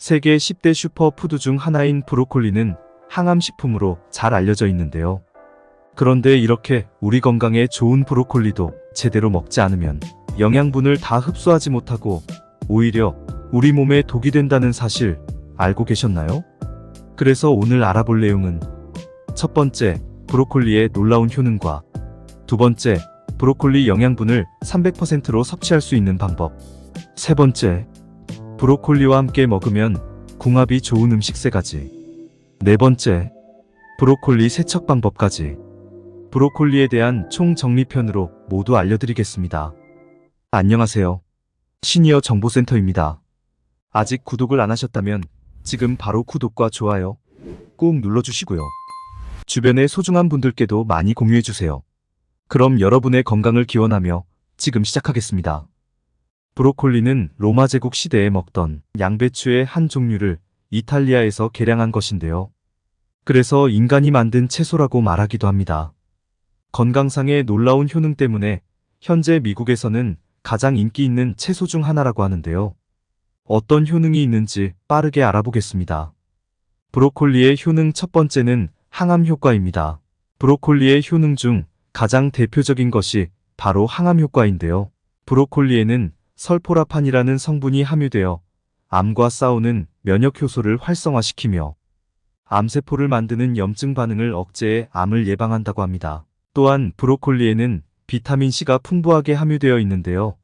세계 10대 슈퍼푸드 중 하나인 브로콜리는 항암식품으로 잘 알려져 있는데요. 그런데 이렇게 우리 건강에 좋은 브로콜리도 제대로 먹지 않으면 영양분을 다 흡수하지 못하고 오히려 우리 몸에 독이 된다는 사실 알고 계셨나요? 그래서 오늘 알아볼 내용은 첫 번째, 브로콜리의 놀라운 효능과 두 번째, 브로콜리 영양분을 300%로 섭취할 수 있는 방법. 세 번째, 브로콜리와 함께 먹으면 궁합이 좋은 음식 3가지. 네 번째, 브로콜리 세척 방법까지. 브로콜리에 대한 총정리편으로 모두 알려드리겠습니다. 안녕하세요. 시니어 정보센터입니다. 아직 구독을 안 하셨다면 지금 바로 구독과 좋아요 꼭 눌러주시고요. 주변의 소중한 분들께도 많이 공유해주세요. 그럼 여러분의 건강을 기원하며 지금 시작하겠습니다. 브로콜리는 로마 제국 시대에 먹던 양배추의 한 종류를 이탈리아에서 개량한 것인데요. 그래서 인간이 만든 채소라고 말하기도 합니다. 건강상의 놀라운 효능 때문에 현재 미국에서는 가장 인기 있는 채소 중 하나라고 하는데요. 어떤 효능이 있는지 빠르게 알아보겠습니다. 브로콜리의 효능 첫 번째는 항암 효과입니다. 브로콜리의 효능 중 가장 대표적인 것이 바로 항암 효과인데요. 브로콜리에는 설포라판이라는 성분이 함유되어 암과 싸우는 면역 효소를 활성화시키며 암세포를 만드는 염증 반응을 억제해 암을 예방한다고 합니다. 또한 브로콜리에는 비타민C가 풍부하게 함유되어 있는데요.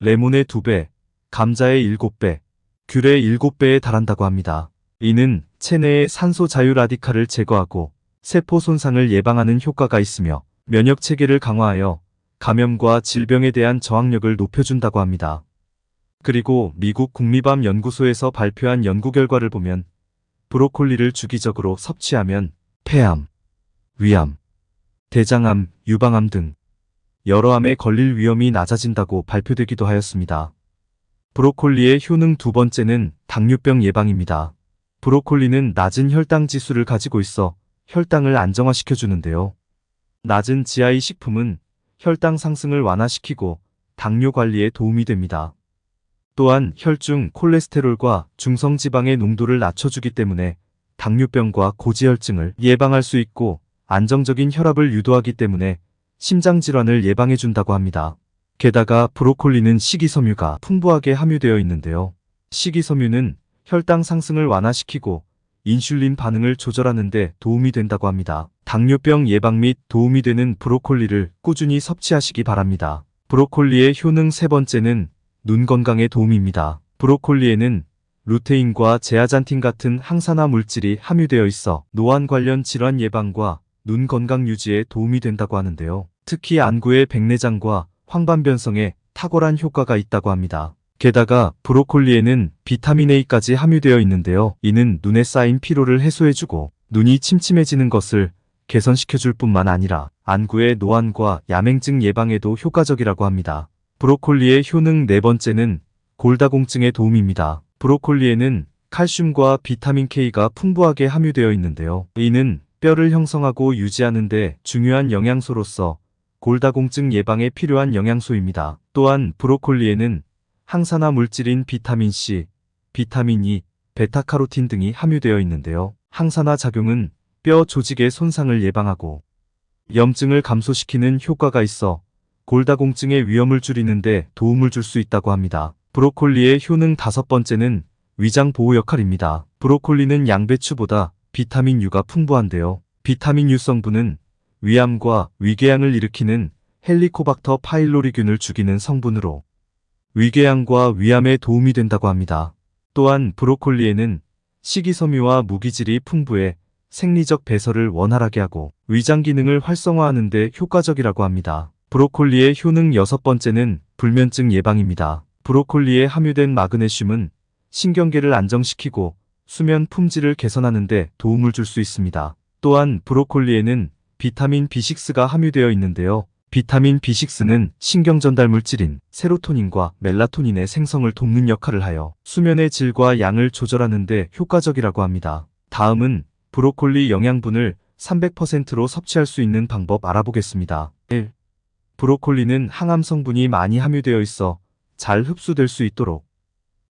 레몬의 2배, 감자의 7배, 귤의 7배에 달한다고 합니다. 이는 체내의 산소 자유 라디칼을 제거하고 세포 손상을 예방하는 효과가 있으며 면역 체계를 강화하여 감염과 질병에 대한 저항력을 높여준다고 합니다. 그리고 미국 국립암연구소에서 발표한 연구 결과를 보면 브로콜리를 주기적으로 섭취하면 폐암, 위암, 대장암, 유방암 등 여러 암에 걸릴 위험이 낮아진다고 발표되기도 하였습니다. 브로콜리의 효능 두 번째는 당뇨병 예방입니다. 브로콜리는 낮은 혈당 지수를 가지고 있어 혈당을 안정화시켜주는데요. 낮은 GI 식품은 혈당 상승을 완화시키고 당뇨 관리에 도움이 됩니다. 또한 혈중 콜레스테롤과 중성지방의 농도를 낮춰주기 때문에 당뇨병과 고지혈증을 예방할 수 있고 안정적인 혈압을 유도하기 때문에 심장질환을 예방해준다고 합니다. 게다가 브로콜리는 식이섬유가 풍부하게 함유되어 있는데요. 식이섬유는 혈당 상승을 완화시키고 인슐린 반응을 조절하는 데 도움이 된다고 합니다. 당뇨병 예방 및 도움이 되는 브로콜리를 꾸준히 섭취하시기 바랍니다. 브로콜리의 효능 세 번째는 눈 건강에 도움입니다. 브로콜리에는 루테인과 제아잔틴 같은 항산화 물질이 함유되어 있어 노안 관련 질환 예방과 눈 건강 유지에 도움이 된다고 하는데요. 특히 안구의 백내장과 황반변성에 탁월한 효과가 있다고 합니다. 게다가 브로콜리에는 비타민 A까지 함유되어 있는데요. 이는 눈에 쌓인 피로를 해소해주고 눈이 침침해지는 것을 개선시켜줄 뿐만 아니라 안구의 노안과 야맹증 예방에도 효과적이라고 합니다. 브로콜리의 효능 네 번째는 골다공증에 도움입니다. 브로콜리에는 칼슘과 비타민 K가 풍부하게 함유되어 있는데요. 이는 뼈를 형성하고 유지하는 데 중요한 영양소로서 골다공증 예방에 필요한 영양소입니다. 또한 브로콜리에는 항산화 물질인 비타민C, 비타민 E, 베타카로틴 등이 함유되어 있는데요. 항산화 작용은 뼈 조직의 손상을 예방하고 염증을 감소시키는 효과가 있어 골다공증의 위험을 줄이는 데 도움을 줄 수 있다고 합니다. 브로콜리의 효능 다섯 번째는 위장 보호 역할입니다. 브로콜리는 양배추보다 비타민 U가 풍부한데요. 비타민 U 성분은 위암과 위궤양을 일으키는 헬리코박터 파일로리균을 죽이는 성분으로 위궤양과 위암에 도움이 된다고 합니다. 또한 브로콜리에는 식이섬유와 무기질이 풍부해 생리적 배설을 원활하게 하고 위장 기능을 활성화하는 데 효과적이라고 합니다. 브로콜리의 효능 여섯 번째는 불면증 예방입니다. 브로콜리에 함유된 마그네슘은 신경계를 안정시키고 수면 품질을 개선하는 데 도움을 줄 수 있습니다. 또한 브로콜리에는 비타민 B6가 함유되어 있는데요. 비타민 B6는 신경전달 물질인 세로토닌과 멜라토닌의 생성을 돕는 역할을 하여 수면의 질과 양을 조절하는 데 효과적이라고 합니다. 다음은 브로콜리 영양분을 300%로 섭취할 수 있는 방법 알아보겠습니다. 1. 브로콜리는 항암 성분이 많이 함유되어 있어 잘 흡수될 수 있도록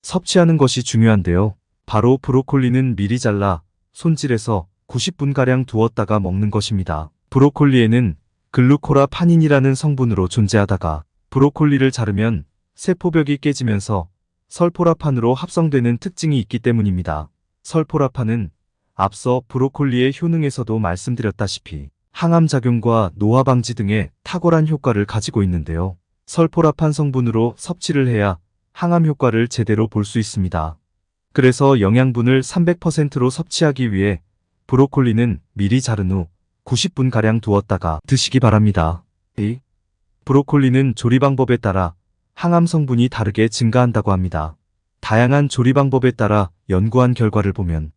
섭취하는 것이 중요한데요. 바로 브로콜리는 미리 잘라 손질해서 90분가량 두었다가 먹는 것입니다. 브로콜리에는 글루코라파닌이라는 성분으로 존재하다가 브로콜리를 자르면 세포벽이 깨지면서 설포라판으로 합성되는 특징이 있기 때문입니다. 설포라판은 앞서 브로콜리의 효능에서도 말씀드렸다시피 항암작용과 노화 방지 등의 탁월한 효과를 가지고 있는데요. 설포라판 성분으로 섭취를 해야 항암 효과를 제대로 볼 수 있습니다. 그래서 영양분을 300%로 섭취하기 위해 브로콜리는 미리 자른 후 90분가량 두었다가 드시기 바랍니다. 브로콜리는 조리 방법에 따라 항암 성분이 다르게 증가한다고 합니다. 다양한 조리 방법에 따라 연구한 결과를 보면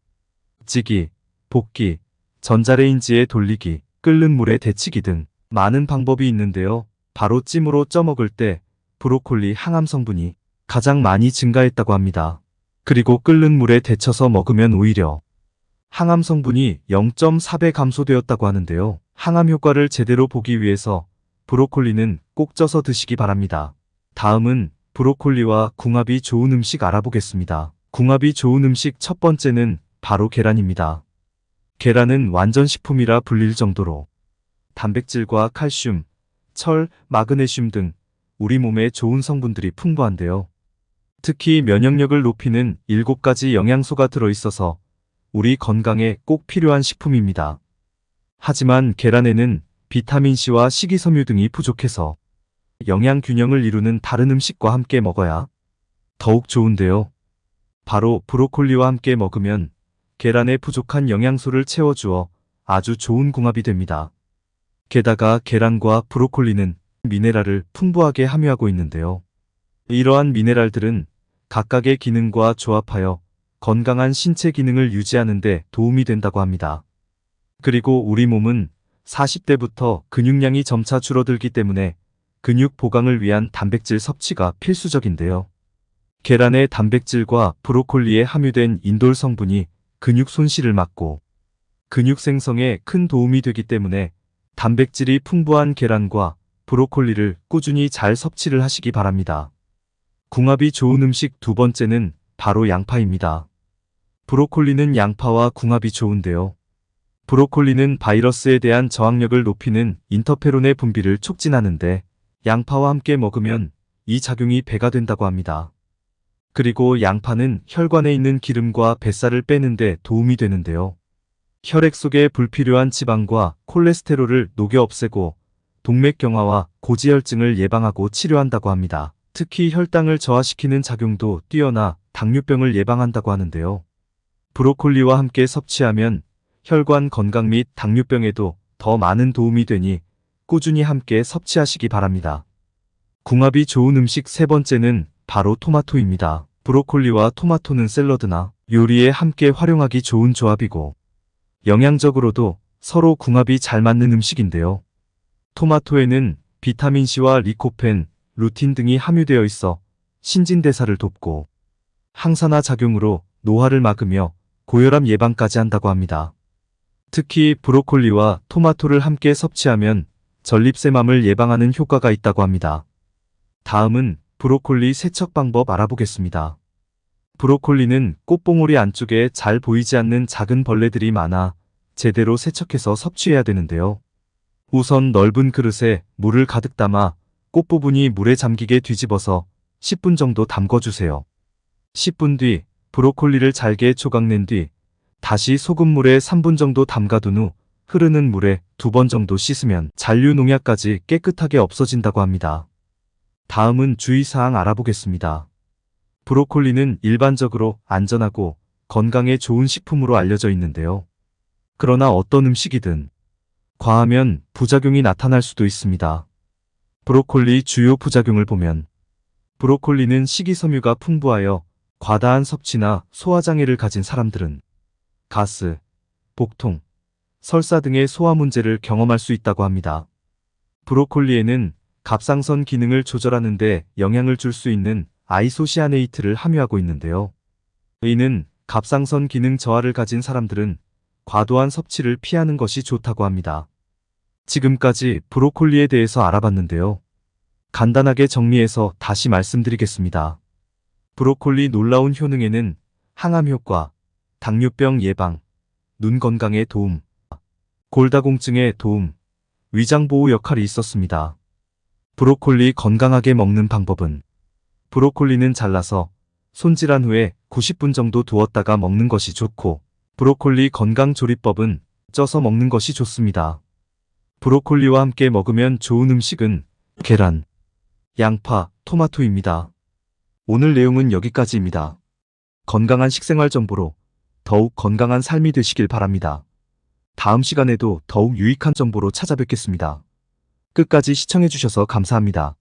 찌기, 볶기, 전자레인지에 돌리기, 끓는 물에 데치기 등 많은 방법이 있는데요. 바로 찜으로 쪄 먹을 때 브로콜리 항암 성분이 가장 많이 증가했다고 합니다. 그리고 끓는 물에 데쳐서 먹으면 오히려 항암 성분이 0.4배 감소되었다고 하는데요. 항암 효과를 제대로 보기 위해서 브로콜리는 꼭 쪄서 드시기 바랍니다. 다음은 브로콜리와 궁합이 좋은 음식 알아보겠습니다. 궁합이 좋은 음식 첫 번째는 바로 계란입니다. 계란은 완전 식품이라 불릴 정도로 단백질과 칼슘, 철, 마그네슘 등 우리 몸에 좋은 성분들이 풍부한데요. 특히 면역력을 높이는 7가지 영양소가 들어있어서 우리 건강에 꼭 필요한 식품입니다. 하지만 계란에는 비타민C와 식이섬유 등이 부족해서 영양 균형을 이루는 다른 음식과 함께 먹어야 더욱 좋은데요. 바로 브로콜리와 함께 먹으면 계란에 부족한 영양소를 채워주어 아주 좋은 궁합이 됩니다. 게다가 계란과 브로콜리는 미네랄을 풍부하게 함유하고 있는데요. 이러한 미네랄들은 각각의 기능과 조합하여 건강한 신체 기능을 유지하는 데 도움이 된다고 합니다. 그리고 우리 몸은 40대부터 근육량이 점차 줄어들기 때문에 근육 보강을 위한 단백질 섭취가 필수적인데요. 계란의 단백질과 브로콜리에 함유된 인돌 성분이 근육 손실을 막고 근육 생성에 큰 도움이 되기 때문에 단백질이 풍부한 계란과 브로콜리를 꾸준히 잘 섭취를 하시기 바랍니다. 궁합이 좋은 음식 두 번째는 바로 양파입니다. 브로콜리는 양파와 궁합이 좋은데요. 브로콜리는 바이러스에 대한 저항력을 높이는 인터페론의 분비를 촉진하는데 양파와 함께 먹으면 이 작용이 배가 된다고 합니다. 그리고 양파는 혈관에 있는 기름과 뱃살을 빼는 데 도움이 되는데요. 혈액 속의 불필요한 지방과 콜레스테롤을 녹여 없애고 동맥경화와 고지혈증을 예방하고 치료한다고 합니다. 특히 혈당을 저하시키는 작용도 뛰어나 당뇨병을 예방한다고 하는데요. 브로콜리와 함께 섭취하면 혈관 건강 및 당뇨병에도 더 많은 도움이 되니 꾸준히 함께 섭취하시기 바랍니다. 궁합이 좋은 음식 세 번째는 바로 토마토입니다. 브로콜리와 토마토는 샐러드나 요리에 함께 활용하기 좋은 조합이고 영양적으로도 서로 궁합이 잘 맞는 음식인데요. 토마토에는 비타민C와 리코펜, 루틴 등이 함유되어 있어 신진대사를 돕고 항산화 작용으로 노화를 막으며 고혈압 예방까지 한다고 합니다. 특히 브로콜리와 토마토를 함께 섭취하면 전립선암을 예방하는 효과가 있다고 합니다. 다음은 브로콜리 세척 방법 알아보겠습니다. 브로콜리는 꽃봉오리 안쪽에 잘 보이지 않는 작은 벌레들이 많아 제대로 세척해서 섭취해야 되는데요. 우선 넓은 그릇에 물을 가득 담아 꽃 부분이 물에 잠기게 뒤집어서 10분 정도 담궈주세요. 10분 뒤 브로콜리를 잘게 조각낸 뒤 다시 소금물에 3분 정도 담가둔 후 흐르는 물에 2번 정도 씻으면 잔류 농약까지 깨끗하게 없어진다고 합니다. 다음은 주의사항 알아보겠습니다. 브로콜리는 일반적으로 안전하고 건강에 좋은 식품으로 알려져 있는데요. 그러나 어떤 음식이든 과하면 부작용이 나타날 수도 있습니다. 브로콜리 주요 부작용을 보면 브로콜리는 식이섬유가 풍부하여 과다한 섭취나 소화장애를 가진 사람들은 가스, 복통, 설사 등의 소화 문제를 경험할 수 있다고 합니다. 브로콜리에는 갑상선 기능을 조절하는 데 영향을 줄 수 있는 아이소시아네이트를 함유하고 있는데요. 이는 갑상선 기능 저하를 가진 사람들은 과도한 섭취를 피하는 것이 좋다고 합니다. 지금까지 브로콜리에 대해서 알아봤는데요. 간단하게 정리해서 다시 말씀드리겠습니다. 브로콜리 놀라운 효능에는 항암 효과, 당뇨병 예방, 눈 건강에 도움, 골다공증에 도움, 위장 보호 역할이 있었습니다. 브로콜리 건강하게 먹는 방법은 브로콜리는 잘라서 손질한 후에 90분 정도 두었다가 먹는 것이 좋고, 브로콜리 건강 조리법은 쪄서 먹는 것이 좋습니다. 브로콜리와 함께 먹으면 좋은 음식은 계란, 양파, 토마토입니다. 오늘 내용은 여기까지입니다. 건강한 식생활 정보로 더욱 건강한 삶이 되시길 바랍니다. 다음 시간에도 더욱 유익한 정보로 찾아뵙겠습니다. 끝까지 시청해주셔서 감사합니다.